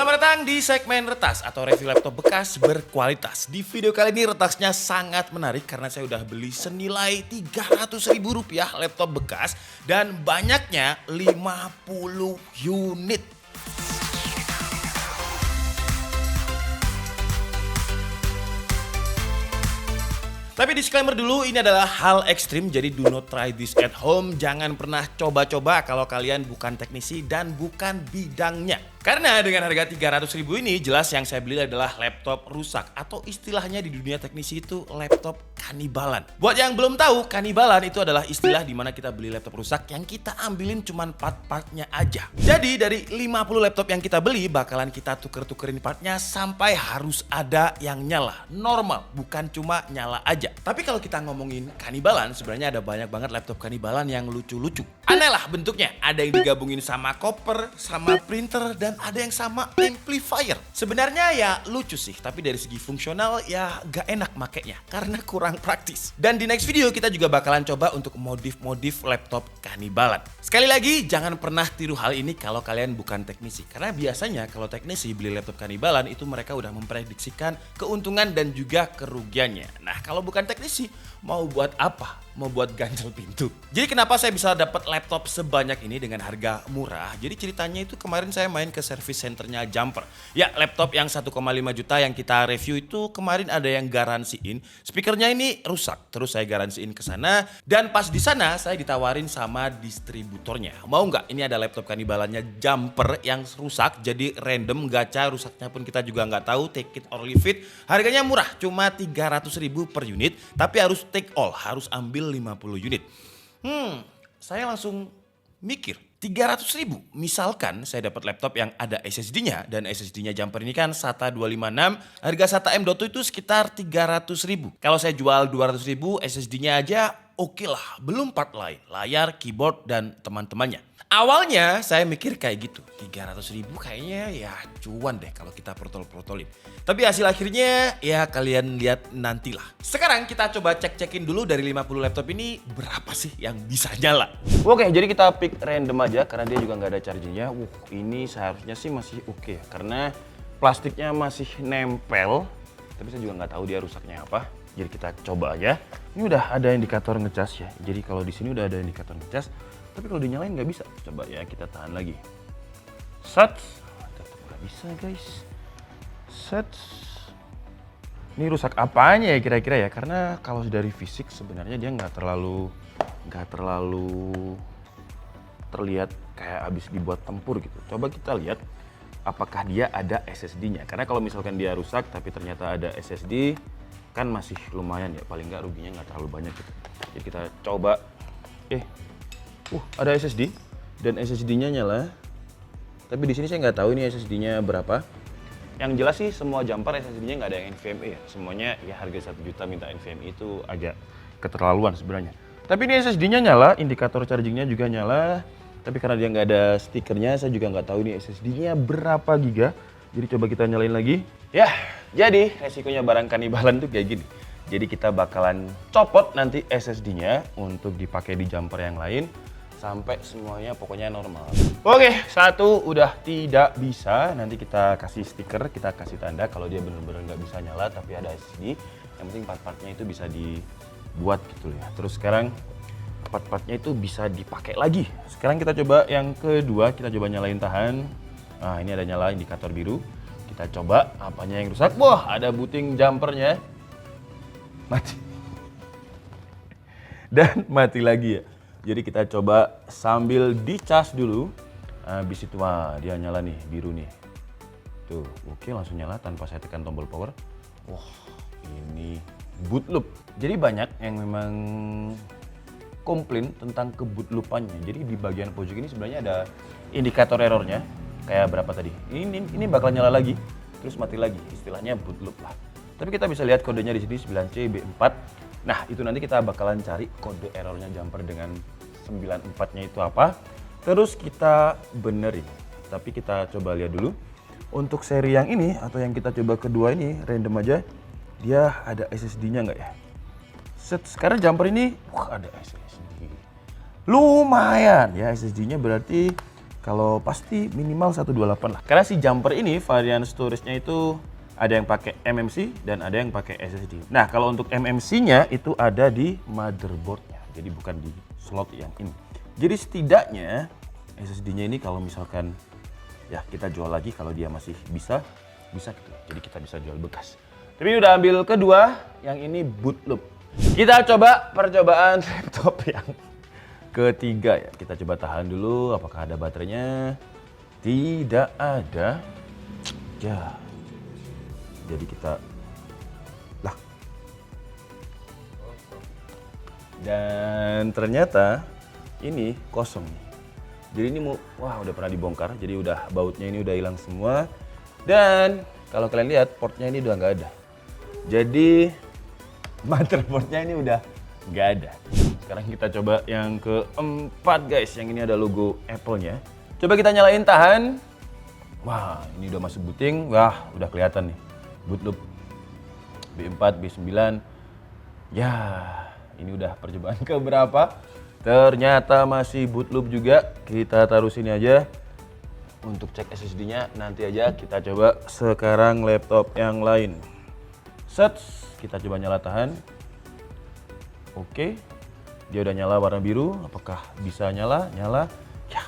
Selamat datang di segmen Retas atau review laptop bekas berkualitas. Di video kali ini retasnya sangat menarik karena saya udah beli senilai Rp300.000 laptop bekas dan banyaknya 50 unit. Tapi disclaimer dulu, ini adalah hal ekstrim, jadi do not try this at home. Jangan pernah coba-coba kalau kalian bukan teknisi dan bukan bidangnya. Karena dengan harga Rp300.000 ini jelas yang saya beli adalah laptop rusak atau istilahnya di dunia teknisi itu laptop kanibalan. Buat yang belum tahu, kanibalan itu adalah istilah di mana kita beli laptop rusak yang kita ambilin cuman part-partnya aja. Jadi dari 50 laptop yang kita beli bakalan kita tuker-tukerin partnya sampai harus ada yang nyala. Normal, bukan cuma nyala aja. Tapi kalau kita ngomongin kanibalan, sebenarnya ada banyak banget laptop kanibalan yang lucu-lucu. Aneh lah bentuknya, ada yang digabungin sama koper, sama printer, dan ada yang sama amplifier. Sebenarnya ya lucu sih, tapi dari segi fungsional ya gak enak makainya karena kurang praktis. Dan di next video kita juga bakalan coba untuk modif-modif laptop kanibalan. Sekali lagi jangan pernah tiru hal ini kalau kalian bukan teknisi. Karena biasanya kalau teknisi beli laptop kanibalan itu mereka udah memprediksikan keuntungan dan juga kerugiannya. Nah kalau bukan teknisi mau buat apa? Mau buat ganjel pintu. Jadi kenapa saya bisa dapat laptop sebanyak ini dengan harga murah? Jadi ceritanya itu kemarin saya main ke service centernya Jumper. Ya laptop yang 1,5 juta yang kita review itu kemarin ada yang garansiin. Speakernya ini rusak, terus saya garansiin ke sana. Dan pas di sana saya ditawarin sama distributornya. Mau nggak? Ini ada laptop kanibalannya Jumper yang rusak. Jadi random gacha, rusaknya pun kita juga nggak tahu. Take it or leave it. Harganya murah, cuma Rp300.000 per unit. Tapi harus take all, harus ambil 50 unit. Saya langsung mikir, Rp300.000. Misalkan saya dapat laptop yang ada SSD-nya dan SSD-nya Jumper ini kan SATA 256, harga SATA M.2 itu sekitar Rp300.000. Kalau saya jual Rp200.000, SSD-nya aja oke lah, belum part lain, layar, keyboard dan teman-temannya. Awalnya saya mikir kayak gitu, Rp300.000 kayaknya ya cuan deh kalau kita protol-protolin. Tapi hasil akhirnya ya kalian lihat nantilah. Sekarang kita coba cek-cekin dulu dari 50 laptop ini berapa sih yang bisa nyala. Oke, jadi kita pick random aja karena dia juga nggak ada chargingnya. Ini seharusnya sih masih oke ya, karena plastiknya masih nempel. Tapi saya juga nggak tahu dia rusaknya apa. Jadi kita coba aja. Ini udah ada indikator ngecas ya. Jadi kalau di sini udah ada indikator ngecas. Tapi kalau dinyalain nggak bisa. Coba ya kita tahan lagi. Set. Tetap nggak bisa guys. Set. Ini rusak apanya ya kira-kira ya? Karena kalau dari fisik sebenarnya dia nggak terlalu terlihat kayak habis dibuat tempur gitu. Coba kita lihat apakah dia ada SSD-nya. Karena kalau misalkan dia rusak tapi ternyata ada SSD, kan masih lumayan ya. Paling nggak ruginya nggak terlalu banyak gitu. Jadi kita coba. Ada SSD dan SSD-nya nyala. Tapi di sini saya nggak tahu ini SSD-nya berapa. Yang jelas sih semua Jumper SSD-nya nggak ada yang NVMe ya. Semuanya ya harga 1 juta minta NVMe itu agak keterlaluan sebenarnya. Tapi ini SSD-nya nyala, indikator charging-nya juga nyala. Tapi karena dia nggak ada stikernya, saya juga nggak tahu ini SSD-nya berapa giga. Jadi coba kita nyalain lagi. Ya, jadi resikonya barang kanibalan tuh kayak gini. Jadi kita bakalan copot nanti SSD-nya untuk dipakai di Jumper yang lain. Sampai semuanya pokoknya normal. Oke, satu udah tidak bisa. Nanti kita kasih stiker, kita kasih tanda kalau dia bener-bener nggak bisa nyala tapi ada SSD. Yang penting part-partnya itu bisa dibuat gitu ya. Terus sekarang part-partnya itu bisa dipakai lagi. Sekarang kita coba yang kedua, kita coba nyalain tahan. Nah ini ada nyala indikator biru. Kita coba apanya yang rusak. Wah ada booting Jumpernya. Mati. Dan mati lagi ya. Jadi kita coba sambil dicas dulu. Habis itu dia nyala nih, biru nih. Tuh, oke langsung nyala tanpa saya tekan tombol power. Wah, ini boot loop. Jadi banyak yang memang komplain tentang ke boot loopannya. Jadi di bagian pojok ini sebenarnya ada indikator errornya. Kayak berapa tadi? Ini bakal nyala lagi, terus mati lagi. Istilahnya boot loop lah. Tapi kita bisa lihat kodenya di sini 9CB4. Nah itu nanti kita bakalan cari kode errornya Jumper dengan 94-nya itu apa. Terus kita benerin. Tapi kita coba lihat dulu. Untuk seri yang ini atau yang kita coba kedua ini random aja. Dia ada SSD-nya nggak ya? Sekarang Jumper ini ada SSD. Lumayan ya SSD-nya berarti Kalau pasti minimal 128 lah. Karena si jumper ini varian storage-nya itu ada yang pakai MMC dan ada yang pakai SSD. Nah, kalau untuk MMC-nya itu ada di motherboard-nya. Jadi bukan di slot yang ini. Jadi setidaknya SSD-nya ini kalau misalkan ya kita jual lagi kalau dia masih bisa gitu. Jadi kita bisa jual bekas. Tapi udah ambil kedua, yang ini boot loop. Kita coba percobaan laptop yang ketiga ya. Kita coba tahan dulu apakah ada baterainya. Tidak ada. Ya. Jadi kita lah. Dan ternyata ini kosong nih. Jadi ini udah pernah dibongkar. Jadi udah bautnya ini udah hilang semua. Dan kalau kalian lihat portnya ini udah nggak ada. Jadi motherboardnya ini udah nggak ada. Sekarang kita coba yang keempat guys. Yang ini ada logo Apple-nya. Coba kita nyalain tahan. Wah, ini udah masuk booting. Wah, udah kelihatan nih. Boot loop B4, B9. Ya, ini udah percobaan keberapa. Ternyata masih boot loop juga. Kita taruh sini aja. Untuk cek SSD-nya nanti aja. Kita coba sekarang laptop yang lain. Set, kita coba nyala tahan. Oke. Dia udah nyala warna biru, apakah bisa nyala? Nyala. Ya.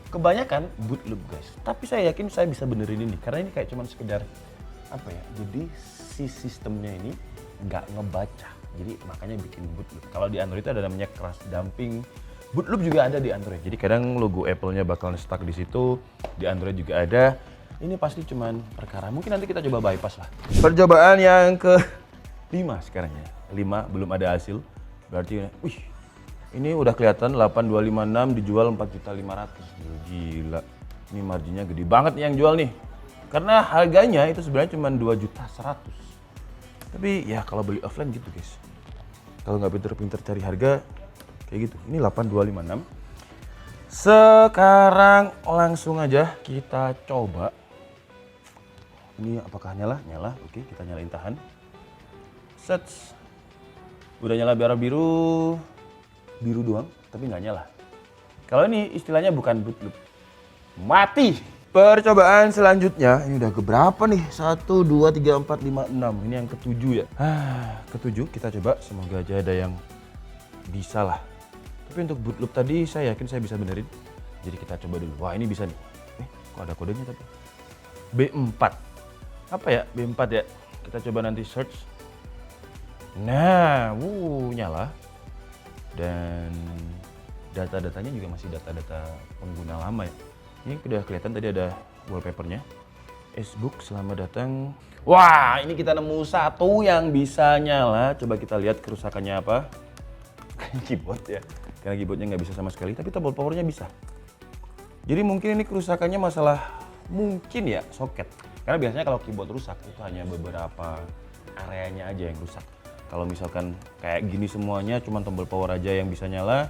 Kebanyakan boot loop guys. Tapi saya yakin saya bisa benerin ini. Karena ini kayak cuman sekedar apa ya. Jadi si sistemnya ini nggak ngebaca. Jadi makanya bikin boot loop. Kalau di Android itu ada namanya crash dumping. Boot loop juga ada di Android. Jadi kadang logo Apple-nya bakalan stuck di situ. Di Android juga ada. Ini pasti cuman perkara. Mungkin nanti kita coba bypass lah. Percobaan yang ke-5 sekarang ya. 5 belum ada hasil. Berarti, wih, ini udah kelihatan 8256 dijual 4.500.000. Gila, ini marginnya gede banget nih yang jual nih. Karena harganya itu sebenarnya cuma 2.100.000. Tapi ya kalau beli offline gitu guys. Kalau nggak pinter-pinter cari harga, kayak gitu. Ini 8256. Sekarang langsung aja kita coba. Ini apakah nyala? Nyala, oke kita nyalain tahan. Set. Udah nyala biru doang, tapi nggak nyala. Kalau ini istilahnya bukan boot loop, mati. Percobaan selanjutnya, ini udah keberapa nih? 1, 2, 3, 4, 5, 6. Ini yang ketujuh ya. Ketujuh kita coba, semoga aja ada yang bisa lah. Tapi untuk boot loop tadi saya yakin saya bisa benerin. Jadi kita coba dulu. Wah ini bisa nih. Kok ada kodenya tapi? B4. Apa ya B4 ya? Kita coba nanti search. Nah, nyala. Dan data-datanya juga masih data-data pengguna lama ya. Ini udah kelihatan tadi ada wallpapernya. Facebook selamat datang. Wah, ini kita nemu satu yang bisa nyala. Coba kita lihat kerusakannya apa. Keyboard ya. Karena keyboardnya nggak bisa sama sekali, tapi tombol powernya bisa. Jadi mungkin ini kerusakannya masalah mungkin ya soket. Karena biasanya kalau keyboard rusak itu hanya beberapa areanya aja yang rusak. Kalau misalkan kayak gini semuanya cuma tombol power aja yang bisa nyala,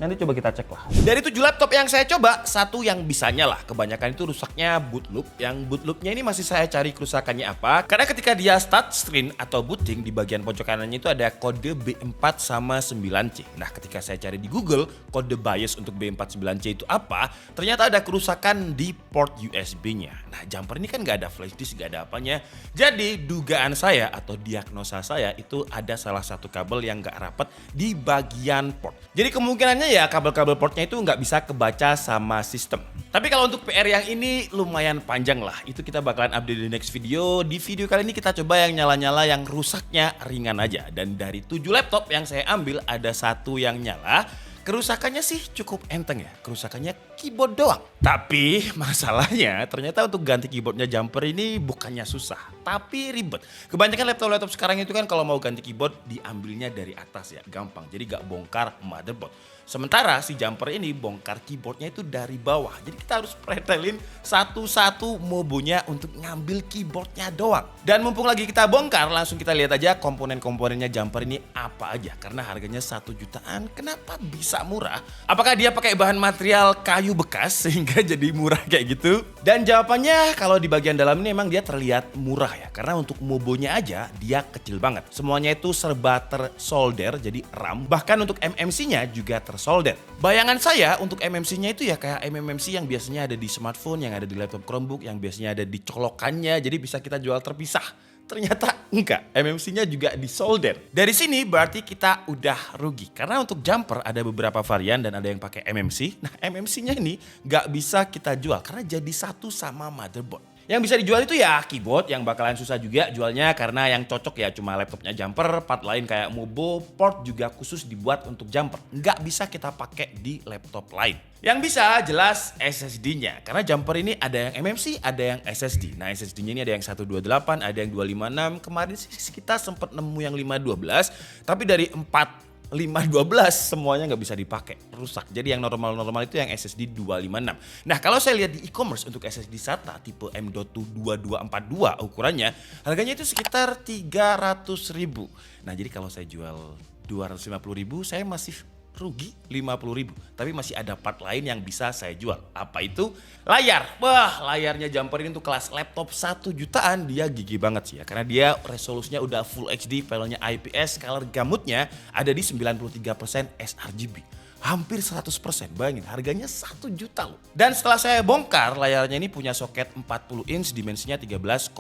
nanti coba kita cek lah. Dari 7 laptop yang saya coba, satu yang bisa nyala. Kebanyakan itu rusaknya boot loop. Yang boot loopnya ini masih saya cari kerusakannya apa. Karena ketika dia start screen atau booting, di bagian pojok kanannya itu ada kode B4 sama 9C. Nah ketika saya cari di Google, kode BIOS untuk B4 9C itu apa, ternyata ada kerusakan di port USB-nya. Nah jumper ini kan nggak ada flash disk, nggak ada apanya. Jadi dugaan saya atau diagnosa saya itu ada salah satu kabel yang nggak rapat di bagian port. Jadi kemungkinannya ya kabel-kabel portnya itu nggak bisa kebaca sama sistem. Tapi kalau untuk PR yang ini lumayan panjang lah. Itu kita bakalan update di next video. Di video kali ini kita coba yang nyala-nyala yang rusaknya ringan aja. Dan dari 7 laptop yang saya ambil ada satu yang nyala. Kerusakannya sih cukup enteng ya. Kerusakannya keyboard doang. Tapi masalahnya ternyata untuk ganti keyboardnya jumper ini bukannya susah, tapi ribet. Kebanyakan laptop-laptop sekarang itu kan kalau mau ganti keyboard diambilnya dari atas ya, gampang. Jadi gak bongkar motherboard. Sementara si jumper ini bongkar keyboardnya itu dari bawah. Jadi kita harus pretelin satu-satu mobonya untuk ngambil keyboardnya doang. Dan mumpung lagi kita bongkar, langsung kita lihat aja komponen-komponennya jumper ini apa aja. Karena harganya 1 jutaan, kenapa bisa murah? Apakah dia pakai bahan material kayu kayu bekas sehingga jadi murah kayak gitu? Dan jawabannya kalau di bagian dalam ini emang dia terlihat murah ya. Karena untuk mobonya aja dia kecil banget. Semuanya itu serba tersolder jadi RAM. Bahkan untuk MMC-nya juga tersolder. Bayangan saya untuk MMC-nya itu ya kayak MMC yang biasanya ada di smartphone, yang ada di laptop Chromebook, yang biasanya ada di colokannya. Jadi bisa kita jual terpisah. Ternyata enggak, MMC-nya juga disolder. Dari sini berarti kita udah rugi. Karena untuk jumper ada beberapa varian dan ada yang pakai MMC. Nah MMC-nya ini nggak bisa kita jual karena jadi satu sama motherboard. Yang bisa dijual itu ya keyboard yang bakalan susah juga jualnya karena yang cocok ya cuma laptopnya jumper, part lain kayak Mobo, port juga khusus dibuat untuk jumper. Nggak bisa kita pakai di laptop lain. Yang bisa jelas SSD-nya karena jumper ini ada yang MMC, ada yang SSD. Nah SSD-nya ini ada yang 128, ada yang 256. Kemarin sih kita sempat nemu yang 512, tapi dari 512 semuanya nggak bisa dipakai, rusak. Jadi yang normal-normal itu yang SSD 256. Nah kalau saya lihat di e-commerce untuk SSD SATA tipe M.2 2242 ukurannya, harganya itu sekitar 300.000. Nah jadi kalau saya jual 250.000 saya masih rugi 50.000. Tapi masih ada part lain yang bisa saya jual. Apa itu? Layar. Wah, layarnya jumper ini untuk kelas laptop 1 jutaan dia gigi banget sih ya. Karena dia resolusinya udah Full HD, panelnya IPS, color gamutnya ada di 93% sRGB. Hampir 100%, bayangin harganya 1 juta loh. Dan setelah saya bongkar, layarnya ini punya soket 40 inch, dimensinya 13,3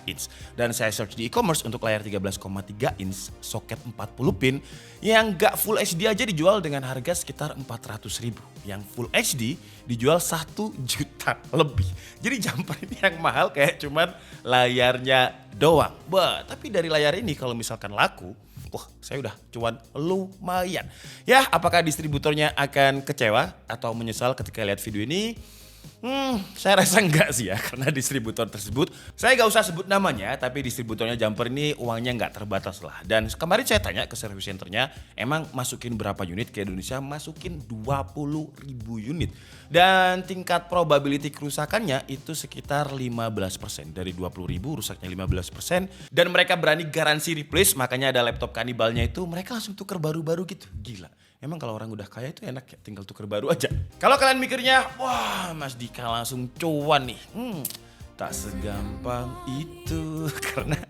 inch. Dan saya search di e-commerce untuk layar 13,3 inch, soket 40 pin, yang gak Full HD aja dijual dengan harga sekitar 400.000. Yang Full HD dijual 1 juta lebih. Jadi jumper ini yang mahal kayak cuman layarnya doang. Bah, tapi dari layar ini kalau misalkan laku, wah, saya udah cuan lumayan. Ya, apakah distributornya akan kecewa atau menyesal ketika lihat video ini? Saya rasa enggak sih ya, karena distributor tersebut, saya gak usah sebut namanya, tapi distributornya jumper ini uangnya nggak terbatas lah. Dan kemarin saya tanya ke service centernya, emang masukin berapa unit ke Indonesia? Masukin 20.000 unit. Dan tingkat probability kerusakannya itu sekitar 15%. Dari 20.000 rusaknya 15%. Dan mereka berani garansi replace, makanya ada laptop kanibalnya itu, mereka langsung tuker baru-baru gitu. Gila. Emang kalau orang udah kaya itu enak ya, tinggal tuker baru aja. Kalau kalian mikirnya, wah Mas Dika langsung cuan nih. Tak segampang itu. Karena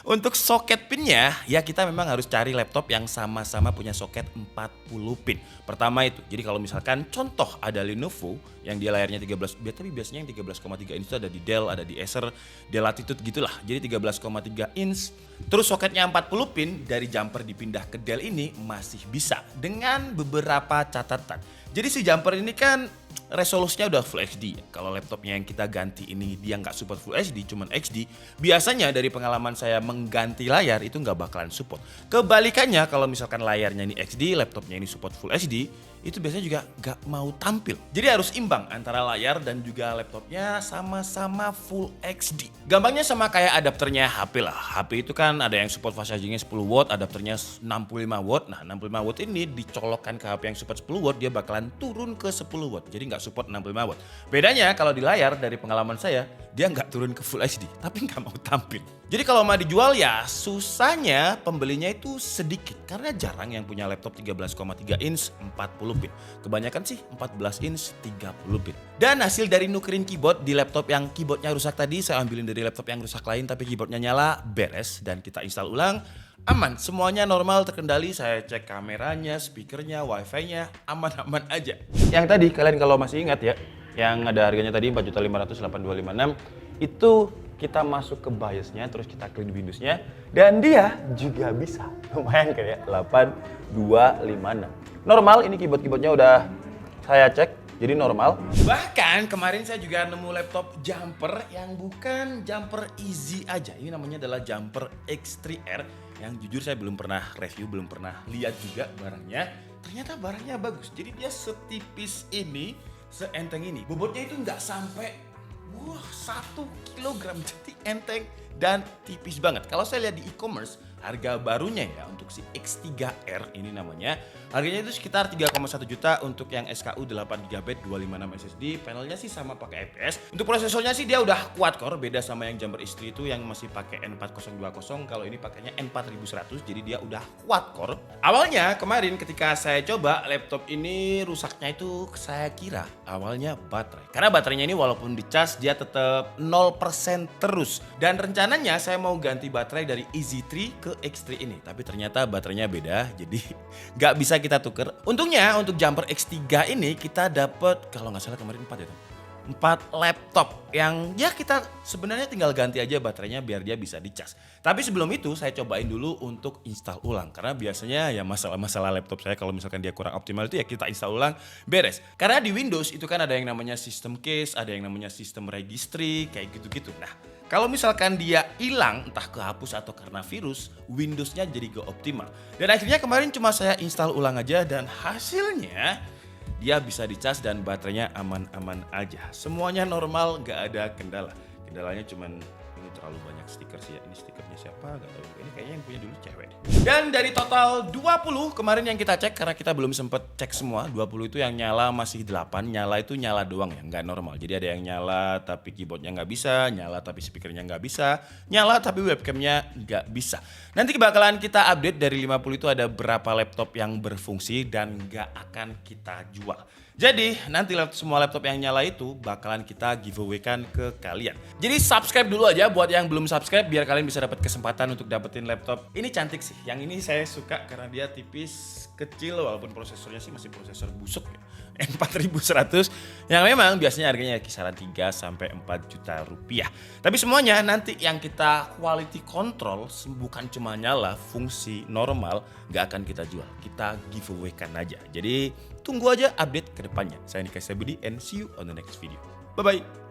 untuk soket pinnya, ya kita memang harus cari laptop yang sama-sama punya soket 40 pin. Pertama itu, jadi kalau misalkan contoh ada Lenovo yang dia layarnya 13, tapi biasanya yang 13,3 inch itu ada di Dell, ada di Acer, Dell Latitude gitulah. Jadi 13,3 inch. Terus soketnya 40 pin dari jumper dipindah ke Dell ini masih bisa dengan beberapa catatan. Jadi si jumper ini kan resolusinya udah Full HD. Kalau laptopnya yang kita ganti ini dia nggak support Full HD, cuman HD. Biasanya dari pengalaman saya mengganti layar itu nggak bakalan support. Kebalikannya kalau misalkan layarnya ini HD, laptopnya ini support Full HD, itu biasanya juga nggak mau tampil. Jadi harus imbang antara layar dan juga laptopnya sama-sama Full HD. Gampangnya sama kayak adapternya HP lah. HP itu kan ada yang support fast chargingnya 10 watt, adapternya 65 watt. Nah 65 watt ini dicolokkan ke HP yang support 10 watt, dia bakalan turun ke 10 watt. Jadi nggak support 65 watt. Bedanya kalau di layar dari pengalaman saya, dia nggak turun ke Full HD, tapi nggak mau tampil. Jadi kalau mau dijual ya susahnya pembelinya itu sedikit. Karena jarang yang punya laptop 13,3 inch 40 pin. Kebanyakan sih 14 inch 30 pin. Dan hasil dari nukerin keyboard di laptop yang keyboardnya rusak tadi, saya ambilin dari laptop yang rusak lain tapi keyboardnya nyala, beres. Dan kita install ulang, aman. Semuanya normal, terkendali. Saya cek kameranya, speakernya, wifi-nya, aman-aman aja. Yang tadi kalian kalau masih ingat ya, yang ada harganya tadi 4.500.8256 itu kita masuk ke BIOS-nya, terus kita clean Windows-nya, dan dia juga bisa lumayan kayak 8256. Normal, ini keyboard-keyboardnya udah saya cek, jadi normal. Bahkan kemarin saya juga nemu laptop jumper yang bukan jumper easy aja. Ini namanya adalah jumper X3R yang jujur saya belum pernah review, belum pernah lihat juga barangnya. Ternyata barangnya bagus. Jadi dia setipis ini, seenteng ini. Bobotnya itu nggak sampai 1 kilogram, jadi enteng dan tipis banget. Kalau saya lihat di e-commerce, harga barunya ya untuk si X3R ini namanya, harganya itu sekitar 3,1 juta untuk yang SKU 8GB 256 SSD. Panelnya sih sama pakai IPS. Untuk prosesornya sih dia udah quad core, beda sama yang Jumper istri itu yang masih pakai N4020. Kalau ini pakainya N4100, jadi dia udah quad core. Awalnya kemarin ketika saya coba laptop ini, rusaknya itu saya kira awalnya baterai. Karena baterainya ini walaupun dicas dia tetap 0% terus. Dan rencananya saya mau ganti baterai dari EZ3 ke X3 ini, tapi ternyata baterainya beda, jadi nggak bisa kita tuker. Untungnya untuk Jumper X3 ini kita dapat kalau nggak salah kemarin 4 ya, 4 laptop yang ya kita sebenarnya tinggal ganti aja baterainya biar dia bisa dicas. Tapi sebelum itu saya cobain dulu untuk install ulang, karena biasanya ya masalah laptop saya kalau misalkan dia kurang optimal itu ya kita install ulang beres. Karena di Windows itu kan ada yang namanya system case, ada yang namanya system registry kayak gitu-gitu. Nah, kalau misalkan dia hilang entah kehapus atau karena virus, Windows-nya jadi gak optimal. Dan akhirnya kemarin cuma saya install ulang aja dan hasilnya dia bisa dicas dan baterainya aman-aman aja. Semuanya normal, gak ada kendala. Kendalanya cuman ini terlalu banyak stiker sih ya. Ini stikernya siapa? Gak tahu. Ini kayaknya yang punya dulu cewek. Dan dari total 20 kemarin yang kita cek, karena kita belum sempet cek semua, 20 itu yang nyala masih 8. Nyala itu nyala doang ya, nggak normal. Jadi ada yang nyala tapi keyboardnya nggak bisa, nyala tapi speakernya nggak bisa, nyala tapi webcamnya nggak bisa. Nanti bakalan kita update dari 50 itu ada berapa laptop yang berfungsi dan nggak akan kita jual. Jadi nanti semua laptop yang nyala itu bakalan kita giveaway-kan ke kalian. Jadi subscribe dulu aja buat yang belum subscribe biar kalian bisa dapat kesempatan untuk dapetin laptop. Ini cantik sih. Yang ini saya suka karena dia tipis, kecil, walaupun prosesornya sih masih prosesor busuk ya. N4100 yang memang biasanya harganya kisaran 3 sampai 4 juta rupiah. Tapi semuanya nanti yang kita quality control bukan cuma nyala, fungsi normal gak akan kita jual. Kita giveaway-kan aja. Jadi tunggu aja update ke depannya. Saya Nika Sabudi and see you on the next video. Bye-bye.